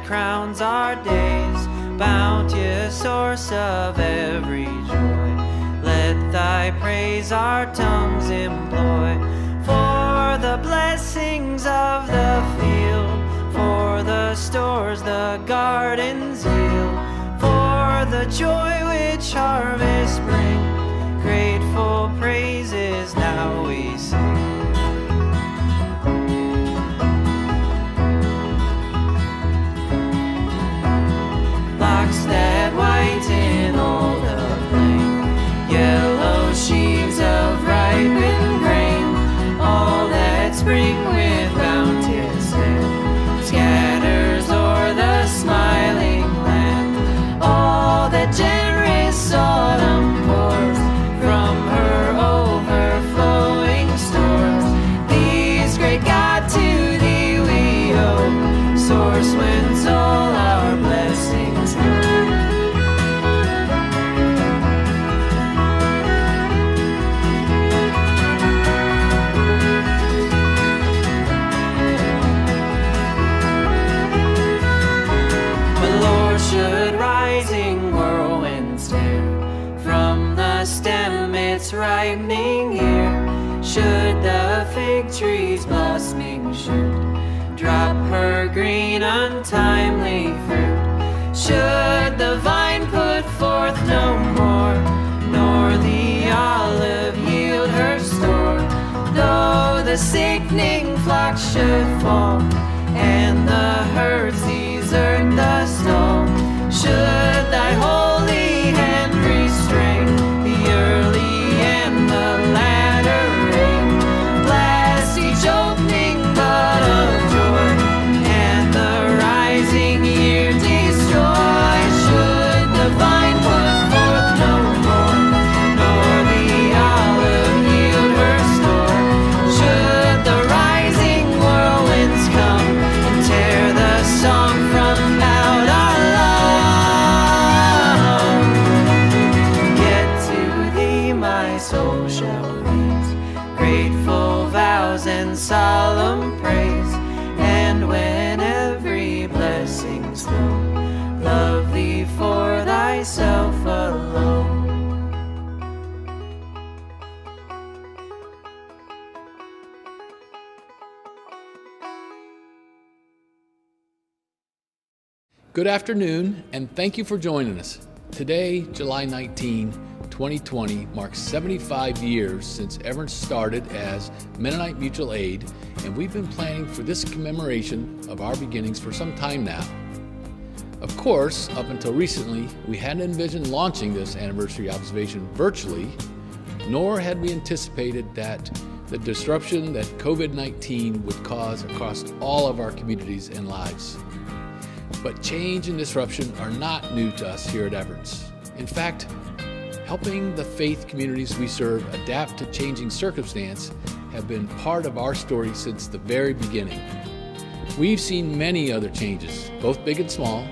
crowns our days, bounteous source of every joy. Let thy praise our tongues employ, for the blessings of the field, for the stores the gardens yield, for the joy which harvests bring. Grateful praises now we sing. Locks that whiten all the plain, yellow sheaves of ripened grain, all that spring with bounteous hand scatters o'er the smiling land. All that generous autumn pours from her overflowing stores. These, great God, to thee we owe, source whence all our blessings come. Should rising whirlwinds tear from the stem its ripening here, should the fig tree's blossoming shoot drop her green untimely fruit, should the vine put forth no more, nor the olive yield her store, though the sickening flock should fall, and the herds desert the stall, should thy holy hand restrain the early and the latter rain, blast each opening bud of joy, and the rising year destroy, should the vine put forth no more, nor the olive yield her store, should the rising whirlwinds come and tear the song from out our soul shall raise grateful vows and solemn praise, and when every blessing's flown, love thee for thyself alone. Good afternoon, and thank you for joining us. Today, July 19, 2020 marks 75 years since Everence started as Mennonite Mutual Aid, and we've been planning for this commemoration of our beginnings for some time now. Of course, up until recently, we hadn't envisioned launching this anniversary observation virtually, nor had we anticipated that the disruption that COVID-19 would cause across all of our communities and lives. But change and disruption are not new to us here at Everence. In fact, helping the faith communities we serve adapt to changing circumstance have been part of our story since the very beginning. We've seen many other changes, both big and small,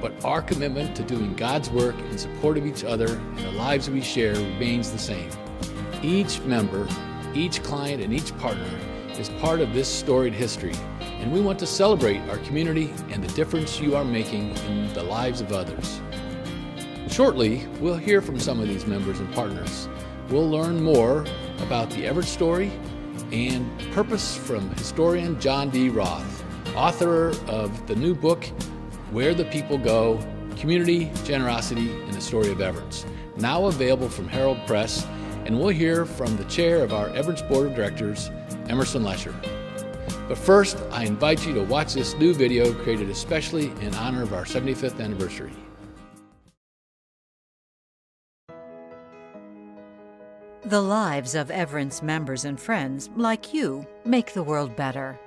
but our commitment to doing God's work in support of each other and the lives we share remains the same. Each member, each client, and each partner is part of this storied history, and we want to celebrate our community and the difference you are making in the lives of others. Shortly, we'll hear from some of these members and partners. We'll learn more about the Everence story and purpose from historian John D. Roth, author of the new book, Where the People Go, Community, Generosity, and the Story of Everence, now available from Herald Press, and we'll hear from the chair of our Everence Board of Directors, Emerson Lesher. But first, I invite you to watch this new video created especially in honor of our 75th anniversary. The lives of Everence members and friends, like you, make the world better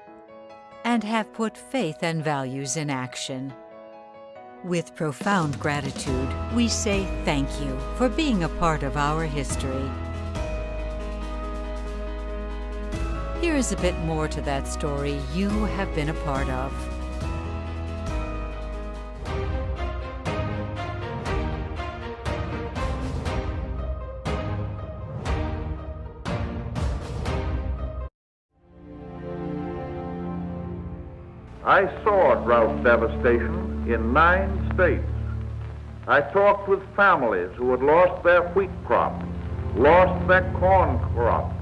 and have put faith and values in action. With profound gratitude, we say thank you for being a part of our history. Here is a bit more to that story you have been a part of. I saw drought devastation in 9 states. I talked with families who had lost their wheat crop, lost their corn crop,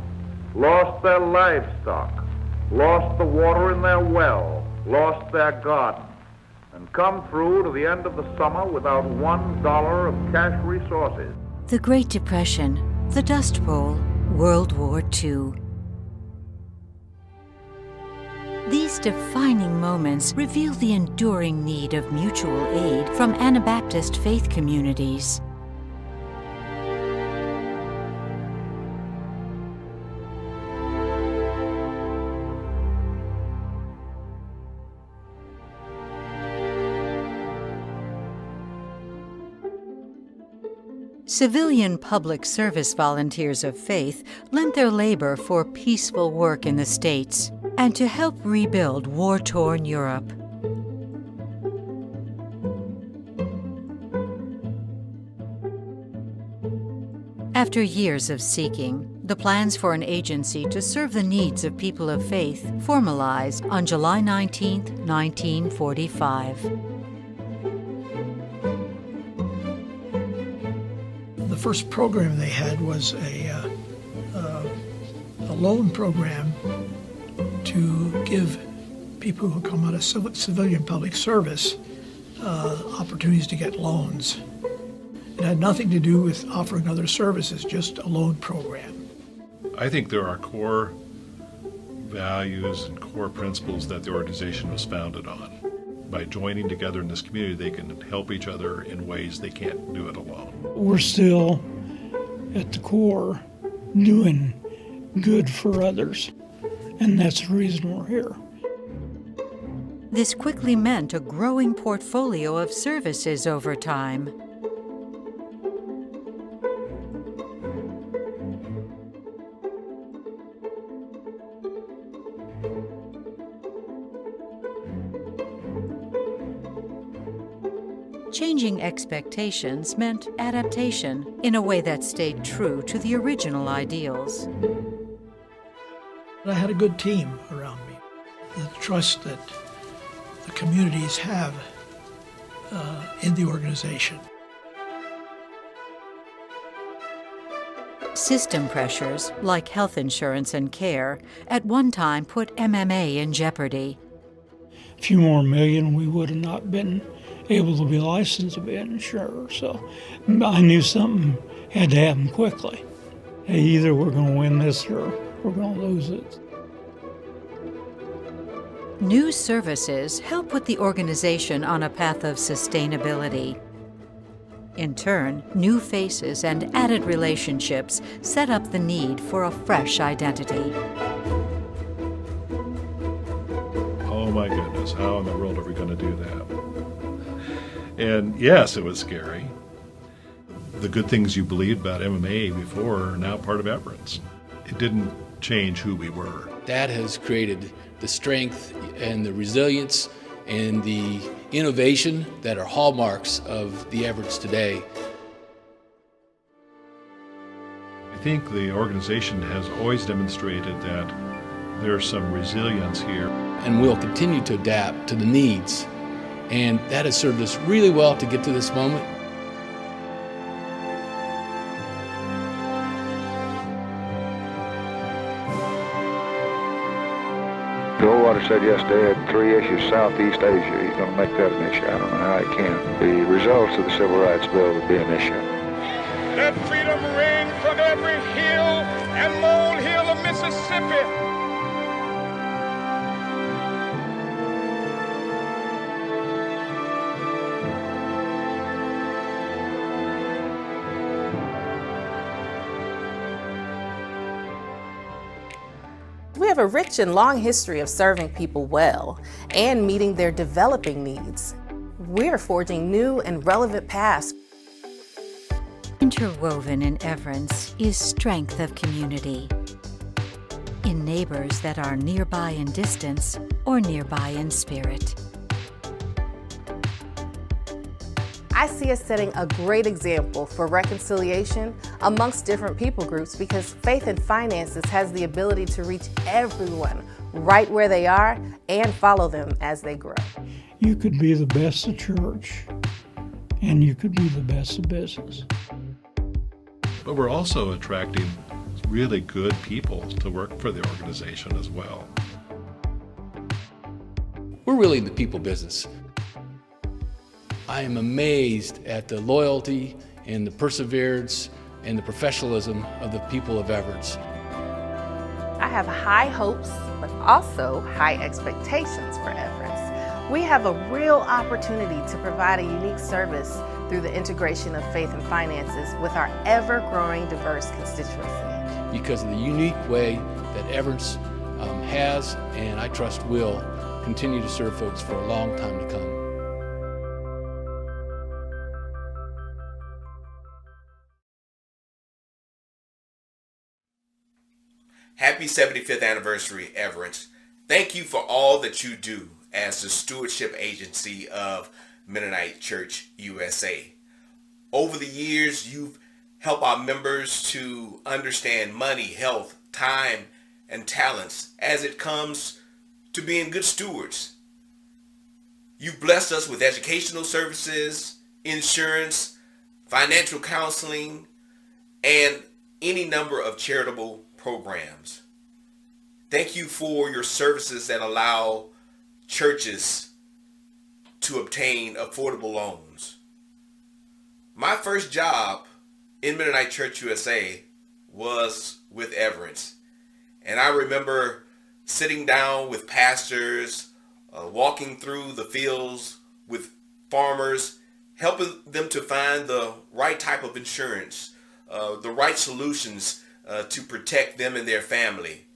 lost their livestock, lost the water in their well, lost their garden, and come through to the end of the summer without $1 of cash resources. The Great Depression, the Dust Bowl, World War II. These defining moments reveal the enduring need of mutual aid from Anabaptist faith communities. Civilian public service volunteers of faith lent their labor for peaceful work in the States and to help rebuild war-torn Europe. After years of seeking, the plans for an agency to serve the needs of people of faith formalized on July 19, 1945. The first program they had was a loan program to give people who come out of civilian public service opportunities to get loans. It had nothing to do with offering other services, just a loan program. I think there are core values and core principles that the organization was founded on. By joining together in this community, they can help each other in ways they can't do it alone. We're still, at the core, doing good for others, and that's the reason we're here. This quickly meant a growing portfolio of services over time. Changing expectations meant adaptation in a way that stayed true to the original ideals. I had a good team around me. The trust that the communities have in the organization. System pressures, like health insurance and care, at one time put MMA in jeopardy. A few more million, we would have not been able to be licensed to be an insurer. So I knew something had to happen quickly. Hey, either we're going to win this or we're going to lose it. New services help put the organization on a path of sustainability. In turn, new faces and added relationships set up the need for a fresh identity. Oh my goodness, how in the world are we going to do that? And yes, it was scary. The good things you believed about MMA before are now part of Everence. It didn't change who we were. That has created the strength and the resilience and the innovation that are hallmarks of the Everence today. I think the organization has always demonstrated that there's some resilience here. And we'll continue to adapt to the needs. And that has served us really well to get to this moment. Goldwater said yesterday had 3 issues Southeast Asia. He's going to make that an issue. I don't know how he can. The results of the Civil Rights Bill would be an issue. Let freedom ring from every hill and molehill of Mississippi. We have a rich and long history of serving people well and meeting their developing needs. We're forging new and relevant paths. Interwoven in Everence is strength of community. In neighbors that are nearby in distance or nearby in spirit. I see us setting a great example for reconciliation amongst different people groups because faith and finances has the ability to reach everyone right where they are and follow them as they grow. You could be the best of church, and you could be the best of business. But we're also attracting really good people to work for the organization as well. We're really in the people business. I am amazed at the loyalty and the perseverance and the professionalism of the people of Everence. I have high hopes, but also high expectations for Everence. We have a real opportunity to provide a unique service through the integration of faith and finances with our ever-growing diverse constituency. Because of the unique way that Everence has, and I trust will, continue to serve folks for a long time to come. Happy 75th anniversary, Everence. Thank you for all that you do as the stewardship agency of Mennonite Church USA. Over the years, you've helped our members to understand money, health, time, and talents as it comes to being good stewards. You've blessed us with educational services, insurance, financial counseling, and any number of charitable programs. Thank you for your services that allow churches to obtain affordable loans. My first job in Mennonite Church USA was with Everence, and I remember sitting down with pastors, walking through the fields with farmers, helping them to find the right type of insurance, the right solutions to protect them and their family.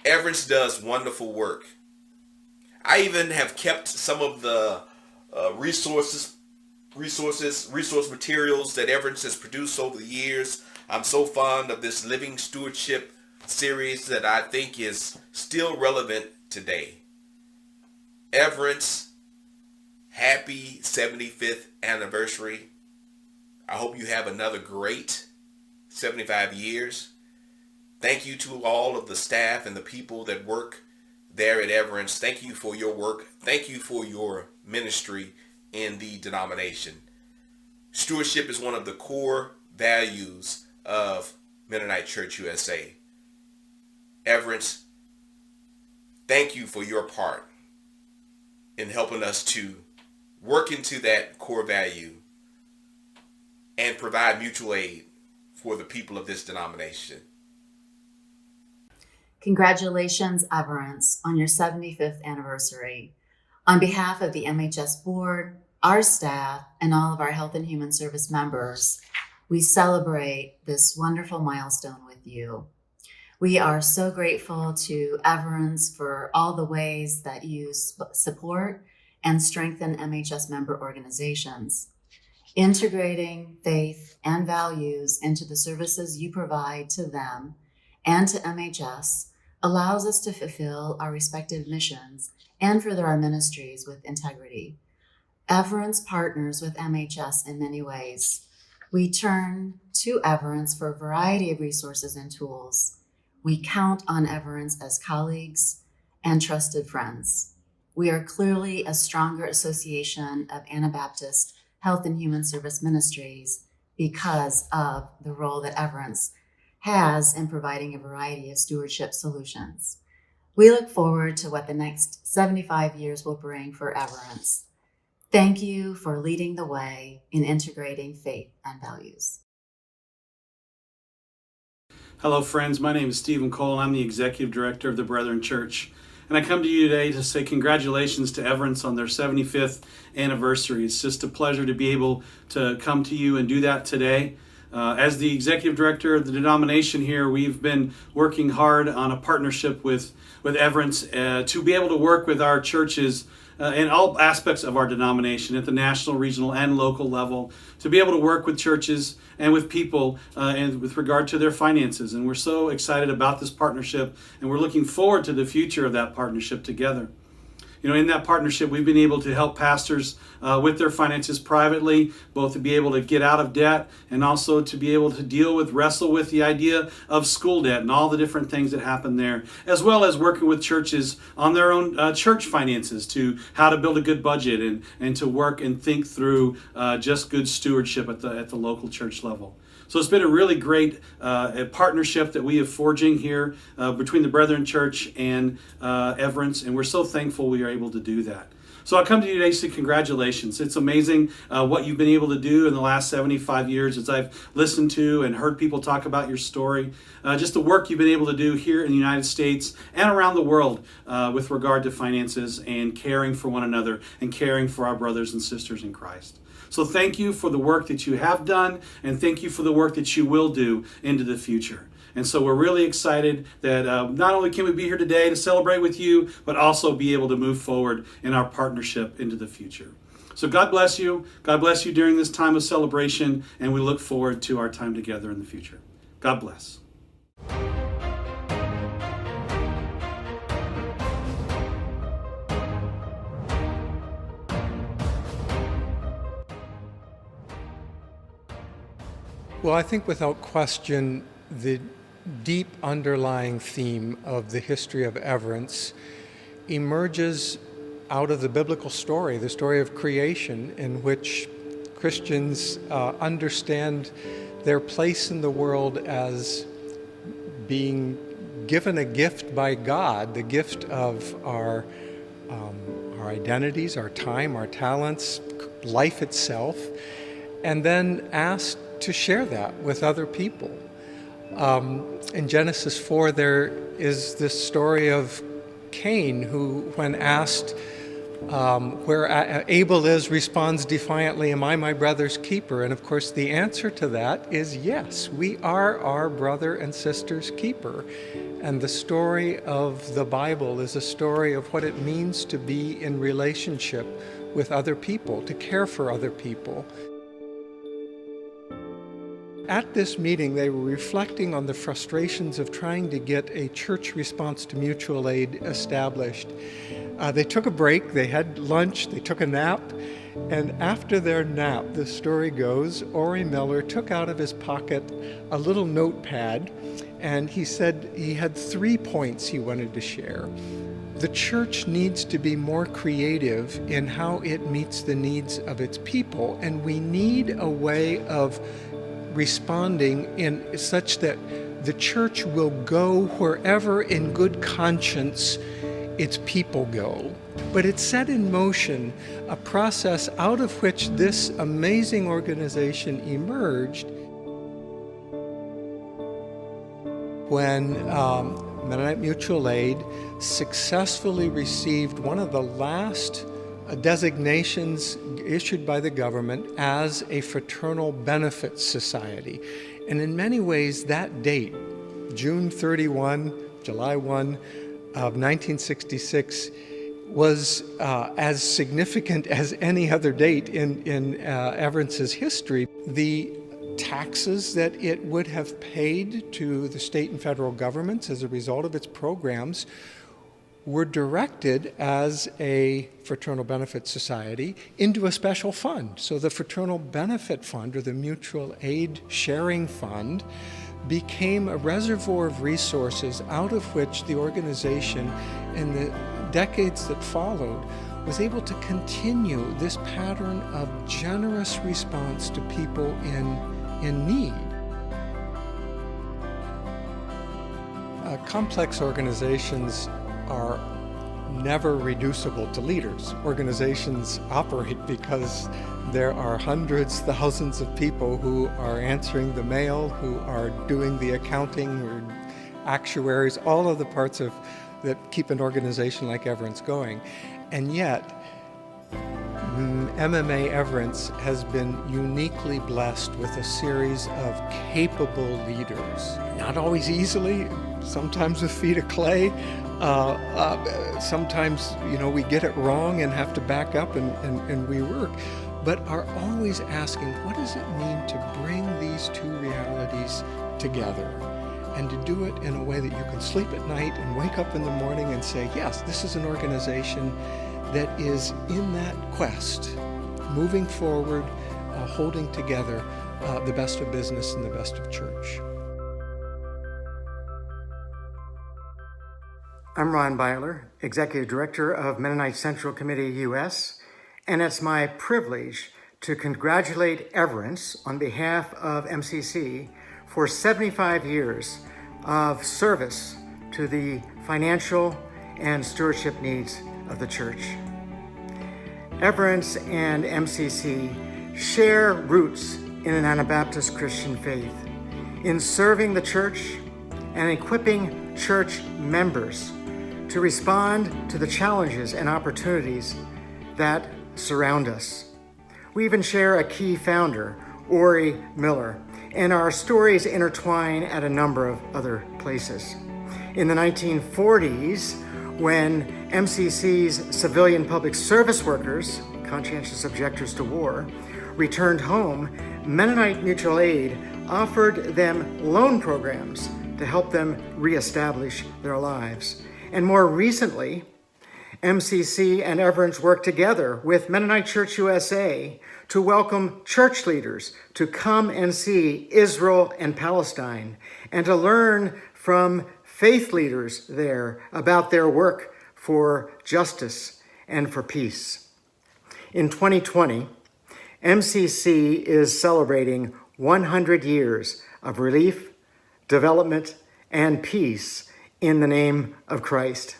Everence does wonderful work. I even have kept some of the resource materials that Everence has produced over the years. I'm so fond of this Living Stewardship series that I think is still relevant today. Everence, happy 75th anniversary. I hope you have another great 75 years. Thank you to all of the staff and the people that work there at Everence. Thank you for your work. Thank you for your ministry in the denomination. Stewardship is one of the core values of Mennonite Church USA. Everence, thank you for your part in helping us to work into that core value and provide mutual aid for the people of this denomination. Congratulations, Everence, on your 75th anniversary. On behalf of the MHS board, our staff, and all of our Health and Human Service members, we celebrate this wonderful milestone with you. We are so grateful to Everence for all the ways that you support and strengthen MHS member organizations. Integrating faith and values into the services you provide to them and to MHS allows us to fulfill our respective missions and further our ministries with integrity. Everence partners with MHS in many ways. We turn to Everence for a variety of resources and tools. We count on Everence as colleagues and trusted friends. We are clearly a stronger association of Anabaptist Health and Human Service Ministries because of the role that Everence has in providing a variety of stewardship solutions. We look forward to what the next 75 years will bring for Everence. Thank you for leading the way in integrating faith and values. Hello friends, my name is Stephen Cole and I'm the Executive Director of the Brethren Church. And I come to you today to say congratulations to Everence on their 75th anniversary. It's just a pleasure to be able to come to you and do that today. As the Executive Director of the denomination here, we've been working hard on a partnership with Everence to be able to work with our churches in all aspects of our denomination at the national, regional, and local level, to be able to work with churches and with people and with regard to their finances. And we're so excited about this partnership, and we're looking forward to the future of that partnership together. In that partnership, we've been able to help pastors with their finances privately, both to be able to get out of debt and also to be able to wrestle with the idea of school debt and all the different things that happen there, as well as working with churches on their own church finances, to how to build a good budget and to work and think through just good stewardship at the local church level. So it's been a really great partnership that we are forging here between the Brethren Church and Everence, and we're so thankful we are able to do that. So I come to you today to say congratulations. It's amazing what you've been able to do in the last 75 years as I've listened to and heard people talk about your story. Just the work you've been able to do here in the United States and around the world with regard to finances and caring for one another and caring for our brothers and sisters in Christ. So thank you for the work that you have done, and thank you for the work that you will do into the future. And so we're really excited that not only can we be here today to celebrate with you, but also be able to move forward in our partnership into the future. So God bless you. God bless you during this time of celebration, and we look forward to our time together in the future. God bless. Well, I think without question, the deep underlying theme of the history of Everence emerges out of the biblical story, the story of creation, in which Christians understand their place in the world as being given a gift by God, the gift of our identities, our time, our talents, life itself, and then asked to share that with other people. In Genesis 4, there is this story of Cain, who, when asked where Abel is, responds defiantly, "Am I my brother's keeper?" And of course, the answer to that is yes, we are our brother and sister's keeper. And the story of the Bible is a story of what it means to be in relationship with other people, to care for other people. At this meeting, they were reflecting on the frustrations of trying to get a church response to mutual aid established. They took a break, they had lunch, they took a nap, and after their nap, the story goes, Ori Miller took out of his pocket a little notepad, and he said he had 3 points he wanted to share. The church needs to be more creative in how it meets the needs of its people, and we need a way of responding in such that the church will go wherever in good conscience its people go. But it set in motion a process out of which this amazing organization emerged when Mennonite Mutual Aid successfully received one of the last designations issued by the government as a fraternal benefit society. And in many ways, that date, June 31, July 1 of 1966, was as significant as any other date in Everence's history. The taxes that it would have paid to the state and federal governments as a result of its programs were directed as a fraternal benefit society into a special fund. So the Fraternal Benefit Fund, or the Mutual Aid Sharing Fund, became a reservoir of resources out of which the organization in the decades that followed was able to continue this pattern of generous response to people in need. Complex organizations are never reducible to leaders. Organizations operate because there are hundreds, thousands of people who are answering the mail, who are doing the accounting, or actuaries, all of the parts that keep an organization like Everence going. And yet, MMA Everence has been uniquely blessed with a series of capable leaders. Not always easily, sometimes with feet of clay. Sometimes, we get it wrong and have to back up and rework, but are always asking, what does it mean to bring these two realities together? and to do it in a way that you can sleep at night and wake up in the morning and say, yes, this is an organization that is in that quest, moving forward, holding together the best of business and the best of church. I'm Ron Byler, Executive Director of Mennonite Central Committee U.S., and it's my privilege to congratulate Everence on behalf of MCC for 75 years of service to the financial and stewardship needs of the church. Everence and MCC share roots in an Anabaptist Christian faith, in serving the church and equipping church members to respond to the challenges and opportunities that surround us. We even share a key founder, Ori Miller, and our stories intertwine at a number of other places. In the 1940s, when MCC's civilian public service workers, conscientious objectors to war, returned home, Mennonite Mutual Aid offered them loan programs to help them reestablish their lives. And more recently, MCC and Everence worked together with Mennonite Church USA to welcome church leaders to come and see Israel and Palestine and to learn from faith leaders there about their work for justice and for peace. In 2020, MCC is celebrating 100 years of relief, development, and peace in the name of Christ.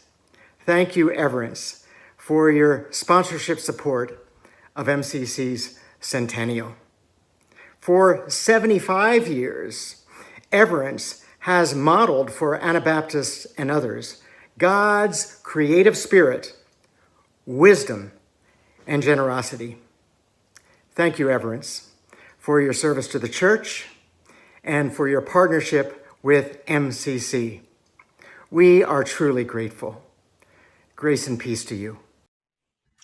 Thank you, Everence, for your sponsorship support of MCC's centennial. For 75 years, Everence has modeled for Anabaptists and others God's creative spirit, wisdom, and generosity. Thank you, Everence, for your service to the church and for your partnership with MCC. We are truly grateful. Grace and peace to you.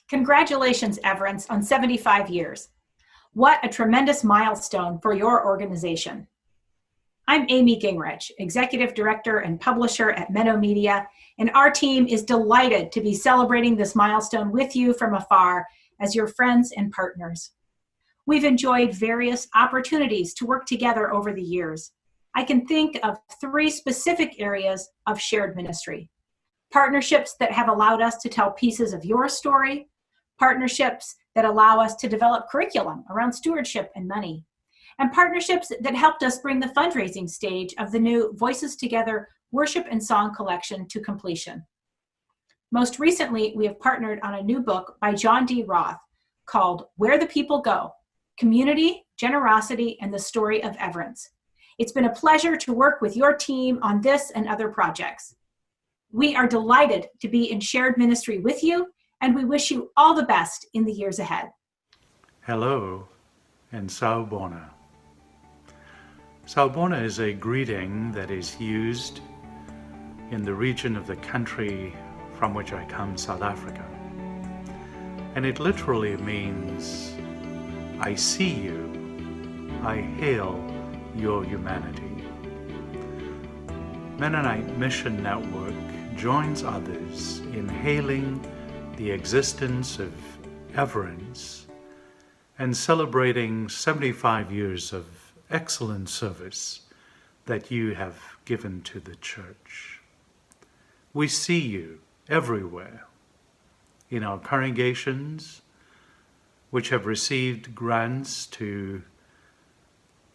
Congratulations, Everence, on 75 years. What a tremendous milestone for your organization. I'm Amy Gingrich, Executive Director and Publisher at Menno Media, and our team is delighted to be celebrating this milestone with you from afar as your friends and partners. We've enjoyed various opportunities to work together over the years. I can think of 3 specific areas of shared ministry. Partnerships that have allowed us to tell pieces of your story, partnerships that allow us to develop curriculum around stewardship and money, and partnerships that helped us bring the fundraising stage of the new Voices Together worship and song collection to completion. Most recently, we have partnered on a new book by John D. Roth called Where the People Go: Community, Generosity, and the Story of Everence. It's been a pleasure to work with your team on this and other projects. We are delighted to be in shared ministry with you, and we wish you all the best in the years ahead. Hello, and Sao Bona. Sao Bona is a greeting that is used in the region of the country from which I come, South Africa. And it literally means, I see you, I hail your humanity. Mennonite Mission Network joins others in hailing the existence of Everence and celebrating 75 years of excellent service that you have given to the church. We see you everywhere in our congregations, which have received grants to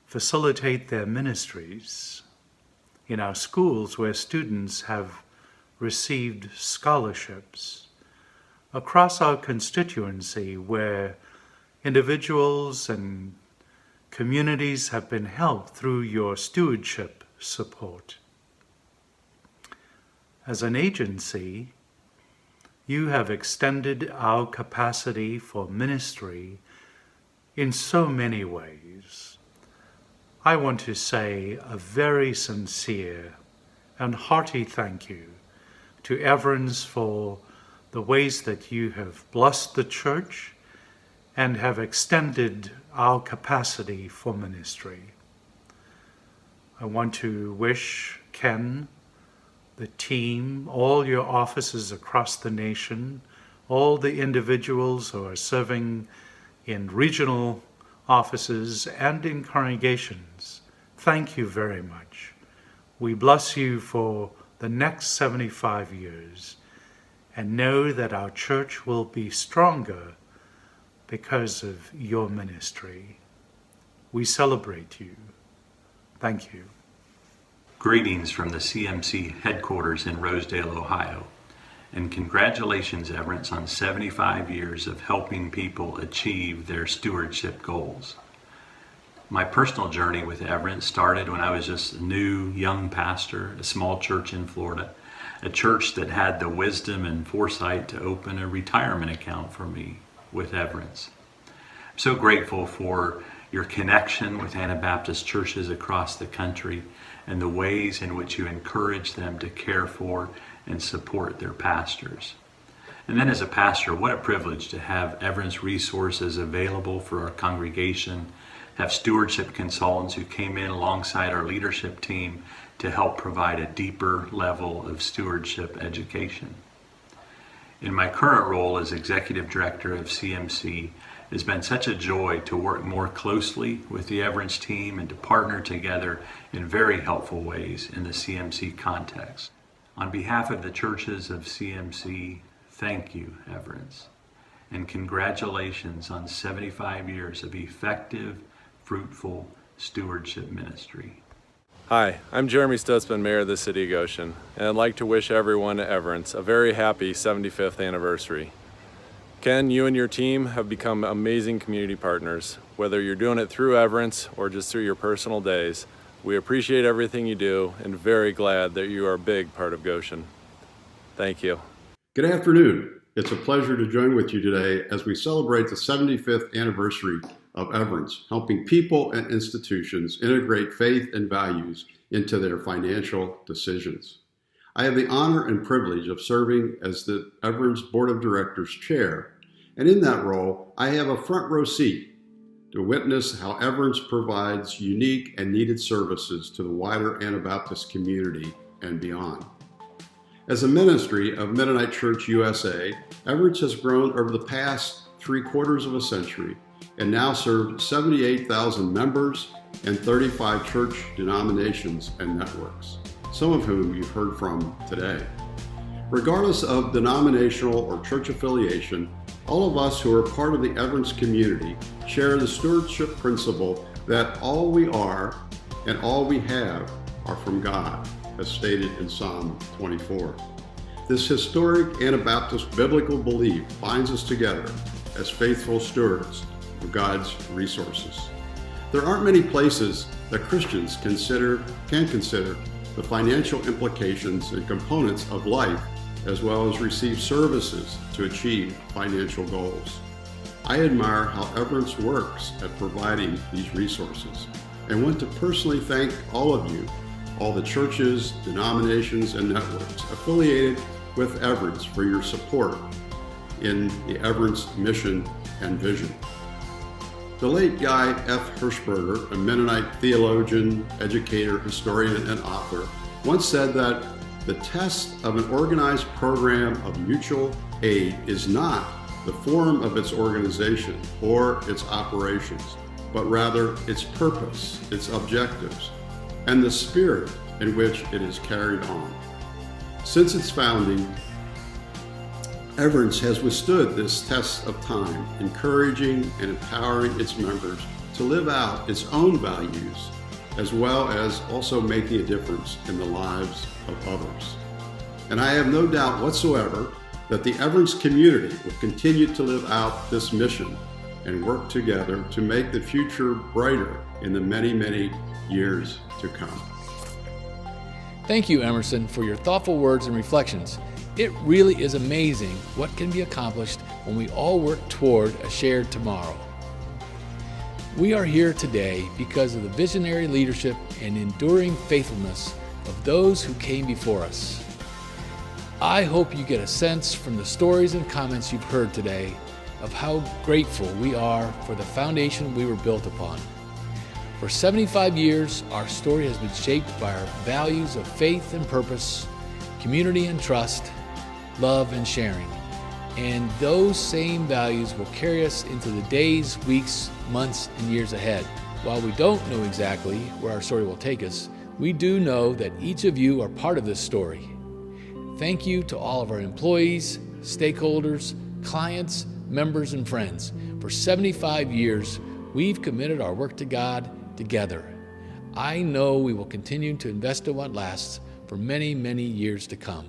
facilitate their ministries, in our schools where students have received scholarships, across our constituency where individuals and communities have been helped through your stewardship support. As an agency, you have extended our capacity for ministry in so many ways. I want to say a very sincere and hearty thank you to Everence for the ways that you have blessed the church and have extended our capacity for ministry. I want to wish Ken, the team, all your offices across the nation, all the individuals who are serving in regional offices and in congregations, thank you very much. We bless you for the next 75 years and know that our church will be stronger because of your ministry. We celebrate you. Thank you. Greetings from the CMC headquarters in Rosedale, Ohio. And congratulations, Everence, on 75 years of helping people achieve their stewardship goals. My personal journey with Everence started when I was just a new young pastor, a small church in Florida, a church that had the wisdom and foresight to open a retirement account for me with Everence. I'm so grateful for your connection with Anabaptist churches across the country and the ways in which you encourage them to care for and support their pastors. And then as a pastor, what a privilege to have Everence resources available for our congregation, have stewardship consultants who came in alongside our leadership team to help provide a deeper level of stewardship education. In my current role as Executive Director of CMC, it has been such a joy to work more closely with the Everence team and to partner together in very helpful ways in the CMC context. On behalf of the churches of CMC, thank you, Everence, and congratulations on 75 years of effective, fruitful stewardship ministry. Hi, I'm Jeremy Stutzman, Mayor of the City of Goshen, and I'd like to wish everyone at Everence a very happy 75th anniversary. Ken, you and your team have become amazing community partners. Whether you're doing it through Everence or just through your personal days, we appreciate everything you do and very glad that you are a big part of Goshen. Thank you. Good afternoon. It's a pleasure to join with you today as we celebrate the 75th anniversary of Everence, helping people and institutions integrate faith and values into their financial decisions. I have the honor and privilege of serving as the Everence Board of Directors Chair, and in that role, I have a front row seat to witness how Everence provides unique and needed services to the wider Anabaptist community and beyond. As a ministry of Mennonite Church USA, Everence has grown over the past 3/4 of a century and now serves 78,000 members and 35 church denominations and networks, some of whom you've heard from today. Regardless of denominational or church affiliation, all of us who are part of the Everence community share the stewardship principle that all we are and all we have are from God, as stated in Psalm 24. This historic Anabaptist biblical belief binds us together as faithful stewards of God's resources. There aren't many places that Christians can consider the financial implications and components of life, as well as receive services to achieve financial goals. I admire how Everence works at providing these resources and want to personally thank all of you, all the churches, denominations, and networks affiliated with Everence for your support in the Everence mission and vision. The late Guy F. Hirschberger, a Mennonite theologian, educator, historian, and author, once said that the test of an organized program of mutual aid is not the form of its organization or its operations, but rather its purpose, its objectives, and the spirit in which it is carried on. Since its founding, Everence has withstood this test of time, encouraging and empowering its members to live out its own values, as well as also making a difference in the lives of others. And I have no doubt whatsoever that the Everence community will continue to live out this mission and work together to make the future brighter in the many, many years to come. Thank you, Emerson, for your thoughtful words and reflections. It really is amazing what can be accomplished when we all work toward a shared tomorrow. We are here today because of the visionary leadership and enduring faithfulness of those who came before us. I hope you get a sense from the stories and comments you've heard today of how grateful we are for the foundation we were built upon. For 75 years, our story has been shaped by our values of faith and purpose, community and trust, love and sharing. And those same values will carry us into the days, weeks, months, and years ahead. While we don't know exactly where our story will take us, we do know that each of you are part of this story. Thank you to all of our employees, stakeholders, clients, members, and friends. For 75 years, we've committed our work to God together. I know we will continue to invest in what lasts for many, many years to come.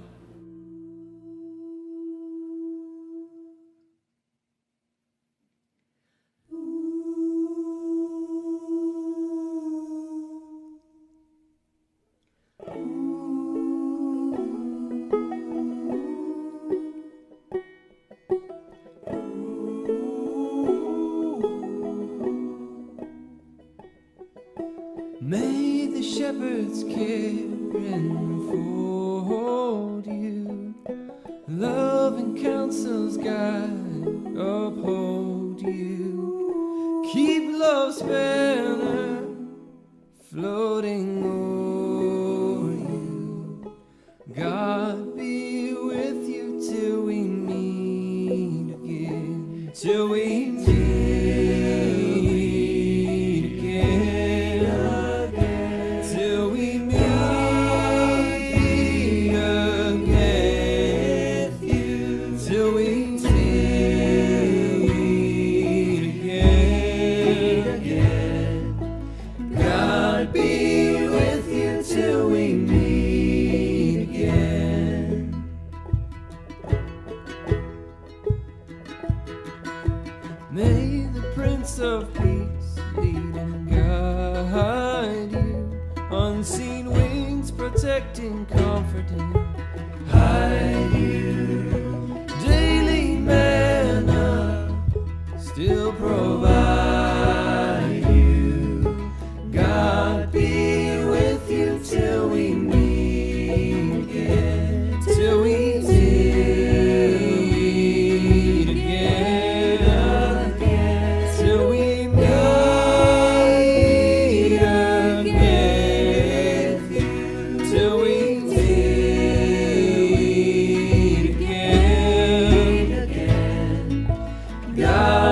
May the shepherds care and fold you, love and counsel's guide uphold you, keep love's banner floating o'er you. God be with you till we meet again, till we meet again. May the Prince of Peace lead and guide you, unseen wings protecting, comforting, hide you. Daily manna still provide you. God be with you till we meet again, till we meet again, till we meet again, till we meet again. God